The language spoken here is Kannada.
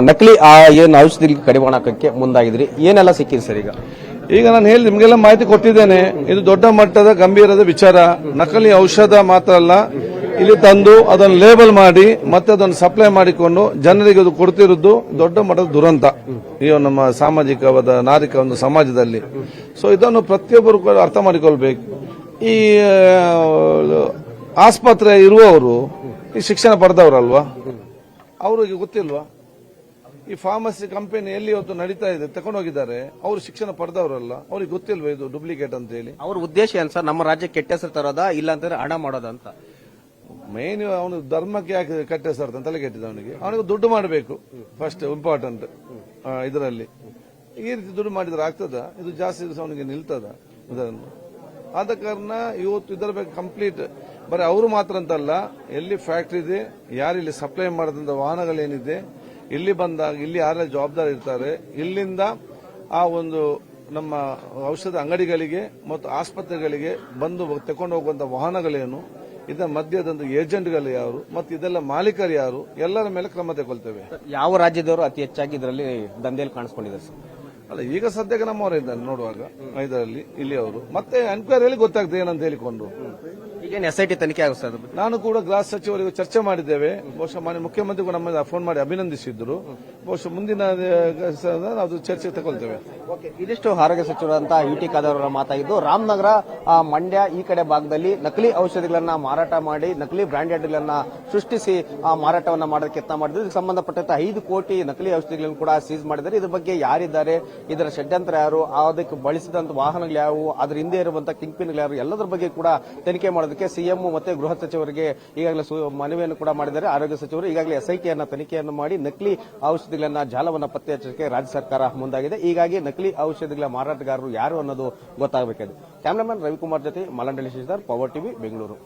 ನಕಲಿ ಏನು ಔಷಧಿ ಕಡಿವಾಣ ಹಾಕಕ್ಕೆ ಮುಂದಾಗಿದ್ರಿ, ಏನೆಲ್ಲ ಸಿಕ್ಕಿದೆ ಸರ್? ಈಗ ನಾನು ಹೇಳಿ ನಿಮಗೆಲ್ಲ ಮಾಹಿತಿ ಕೊಟ್ಟಿದ್ದೇನೆ. ಇದು ದೊಡ್ಡ ಮಟ್ಟದ ಗಂಭೀರದ ವಿಚಾರ. ನಕಲಿ ಔಷಧ ಮಾತ್ರ ಅಲ್ಲ, ಇಲ್ಲಿ ತಂದು ಅದನ್ನು ಲೇಬಲ್ ಮಾಡಿ ಮತ್ತೆ ಅದನ್ನು ಸಪ್ಲೈ ಮಾಡಿಕೊಂಡು ಜನರಿಗೆ ಅದು ಕೊಡ್ತಿರೋದು ದೊಡ್ಡ ಮಟ್ಟದ ದುರಂತ ಈ ನಮ್ಮ ಸಾಮಾಜಿಕವಾದ ನಾಗರಿಕ ಒಂದು ಸಮಾಜದಲ್ಲಿ. ಸೊ ಇದನ್ನು ಪ್ರತಿಯೊಬ್ಬರು ಕೂಡ ಅರ್ಥ ಮಾಡಿಕೊಳ್ಬೇಕು. ಈ ಆಸ್ಪತ್ರೆ ಇರುವವರು ಈ ಶಿಕ್ಷಣ ಪಡೆದವರಲ್ವಾ, ಅವರಿಗೆ ಗೊತ್ತಿಲ್ವಾ? ಈ ಫಾರ್ಮಸಿ ಕಂಪನಿ ಎಲ್ಲಿ ಇವತ್ತು ನಡೀತಾ ಇದೆ ತಗೊಂಡೋಗಿದ್ದಾರೆ, ಅವರು ಶಿಕ್ಷಣ ಪಡೆದವರಲ್ಲ, ಅವ್ರಿಗೆ ಗೊತ್ತಿಲ್ವಾ ಇದು ಡೂಪ್ಲಿಕೇಟ್ ಅಂತ ಹೇಳಿ? ಅವ್ರ ಉದ್ದೇಶ ಏನ್ ಸರ್? ನಮ್ಮ ರಾಜ್ಯಕ್ಕೆ ಕೆಟ್ಟ ಹೆಸರು ತರೋದಾ, ಇಲ್ಲ ಅಂತಂದ್ರೆ ಹಣ ಮಾಡೋದಂತ? ಮೇನ್ ಅವನು ಧರ್ಮಕ್ಕೆ ಯಾಕೆ ಕೆಟ್ಟ ಹೆಸರು ತಲೆ ಕೆಟ್ಟಿದ ಅವನಿಗೆ ದುಡ್ಡು ಮಾಡಬೇಕು ಫಸ್ಟ್ ಇಂಪಾರ್ಟೆಂಟ್. ಇದರಲ್ಲಿ ಈ ರೀತಿ ದುಡ್ಡು ಮಾಡಿದ್ರೆ ಆಗ್ತದ? ಇದು ಜಾಸ್ತಿ ದಿವಸ ಅವನಿಗೆ ನಿಲ್ತದ? ಇದನ್ನು ಆದ ಕಾರಣ ಇವತ್ತು ಇದರ ಬಗ್ಗೆ ಕಂಪ್ಲೀಟ್ ಬರೀ ಅವರು ಮಾತ್ರ ಅಂತಲ್ಲ, ಎಲ್ಲಿ ಫ್ಯಾಕ್ಟರಿ ಇದೆ, ಯಾರಿಲ್ಲಿ ಸಪ್ಲೈ ಮಾಡಿದಂತ ವಾಹನಗಳೇನಿದೆ, ಇಲ್ಲಿ ಬಂದಾಗ ಇಲ್ಲಿ ಯಾರೆಲ್ಲ ಜವಾಬ್ದಾರಿ ಇರ್ತಾರೆ, ಇಲ್ಲಿಂದ ಆ ಒಂದು ನಮ್ಮ ಔಷಧ ಅಂಗಡಿಗಳಿಗೆ ಮತ್ತು ಆಸ್ಪತ್ರೆಗಳಿಗೆ ಬಂದು ತಕೊಂಡು ಹೋಗುವಂತ ವಾಹನಗಳೇನು, ಇದರ ಮಧ್ಯದಂತ ಏಜೆಂಟ್ಗಳು ಯಾರು ಮತ್ತು ಇದೆಲ್ಲ ಮಾಲೀಕರು ಯಾರು, ಎಲ್ಲರ ಮೇಲೆ ಕ್ರಮ ತಗೊಳ್ತೇವೆ. ಯಾವ ರಾಜ್ಯದವರು ಅತಿ ಹೆಚ್ಚಾಗಿ ಇದರಲ್ಲಿ ದಂಧೆಯಲ್ಲಿ ಕಾಣಿಸ್ಕೊಂಡಿದ್ದಾರೆ ಸರ್? ಅಲ್ಲ, ಈಗ ಸದ್ಯಕ್ಕೆ ನಮ್ಮವರೇ ಇದ್ದಾರೆ ನೋಡುವಾಗ ಇದರಲ್ಲಿ, ಇಲ್ಲಿ ಅವರು ಮತ್ತೆ ಎನ್ಕ್ವೈರಿಯಲ್ಲಿ ಗೊತ್ತಾಗ್ತದೆ ಏನಂತ ಹೇಳಿಕೊಂಡು. ಈಗೇನು SIT ತನಿಖೆ ಆಗುತ್ತೆ ಸರ್? ನಾನು ಕೂಡ ಗೃಹ ಸಚಿವರಿಗೆ ಚರ್ಚೆ ಮಾಡಿದ್ದೇವೆ. ಬಹುಶಃ ಮಾನ್ಯ ಮುಖ್ಯಮಂತ್ರಿ ಕೂಡ ನಮ್ಮ ಫೋನ್ ಮಾಡಿ ಅಭಿನಂದಿಸಿದ್ರು. ಬಹುಶಃ ಮುಂದಿನ ಅದು ಚರ್ಚೆ ತಗೊಳ್ತೇವೆ. ಇದಿಷ್ಟು ಆರೋಗ್ಯ ಸಚಿವರಂತ UT ಖಾದರ್ ಅವರ ಮಾತಾಗಿದ್ದು. ರಾಮನಗರ, ಮಂಡ್ಯ ಈ ಕಡೆ ಭಾಗದಲ್ಲಿ ನಕಲಿ ಔಷಧಿಗಳನ್ನ ಮಾರಾಟ ಮಾಡಿ ನಕಲಿ ಬ್ರಾಂಡೆಡ್ಗಳನ್ನ ಸೃಷ್ಟಿಸಿ ಮಾರಾಟವನ್ನ ಮಾಡೋದಕ್ಕೆ ಯತ್ನ ಮಾಡಿದ್ರು. ಇದಕ್ಕೆ ಸಂಬಂಧಪಟ್ಟಂತೆ 5 ಕೋಟಿ ನಕಲಿ ಔಷಧಿಗಳನ್ನು ಕೂಡ ಸೀಸ್ ಮಾಡಿದ್ದಾರೆ. ಇದ್ರ ಬಗ್ಗೆ ಯಾರಿದ್ದಾರೆ, ಇದರ ಷಡ್ಯಂತ್ರ ಯಾರು, ಅದಕ್ಕೆ ಬಳಸಿದಂತ ವಾಹನಗಳು ಯಾವುವು, ಅದರ ಹಿಂದೆ ಇರುವಂತಹ ಕಿಂಗ್ ಪಿನ್ಗಳು ಯಾರು, ಎಲ್ಲದರ ಬಗ್ಗೆ ಕೂಡ ತನಿಖೆ ಮಾಡೋದಕ್ಕೆ ಸಿಎಂ ಮತ್ತೆ ಗೃಹ ಸಚಿವರಿಗೆ ಈಗಾಗಲೇ ಮನವಿಯನ್ನು ಕೂಡ ಮಾಡಿದ್ದಾರೆ. ಆರೋಗ್ಯ ಸಚಿವರು ಈಗಾಗಲೇ SIT ತನಿಖೆಯನ್ನು ಮಾಡಿ ನಕಲಿ ಔಷಧಿಗಳನ್ನ ಜಾಲವನ್ನು ಪತ್ತೆ ಹಚ್ಚಕ್ಕೆ ರಾಜ್ಯ ಸರ್ಕಾರ ಮುಂದಾಗಿದೆ. ಹೀಗಾಗಿ ನಕಲಿ ಔಷಧಿಗಳ ಮಾರಾಟಗಾರರು ಯಾರು ಅನ್ನೋದು ಗೊತ್ತಾಗಬೇಕಾಗಿದೆ. ಕ್ಯಾಮರಾಮನ್ ರವಿಕುಮಾರ್ ಜೊತೆ ಮಲಂಡಳಿ ಶಶಿಧರ್, ಪವರ್ ಟಿವಿ, ಬೆಂಗಳೂರು.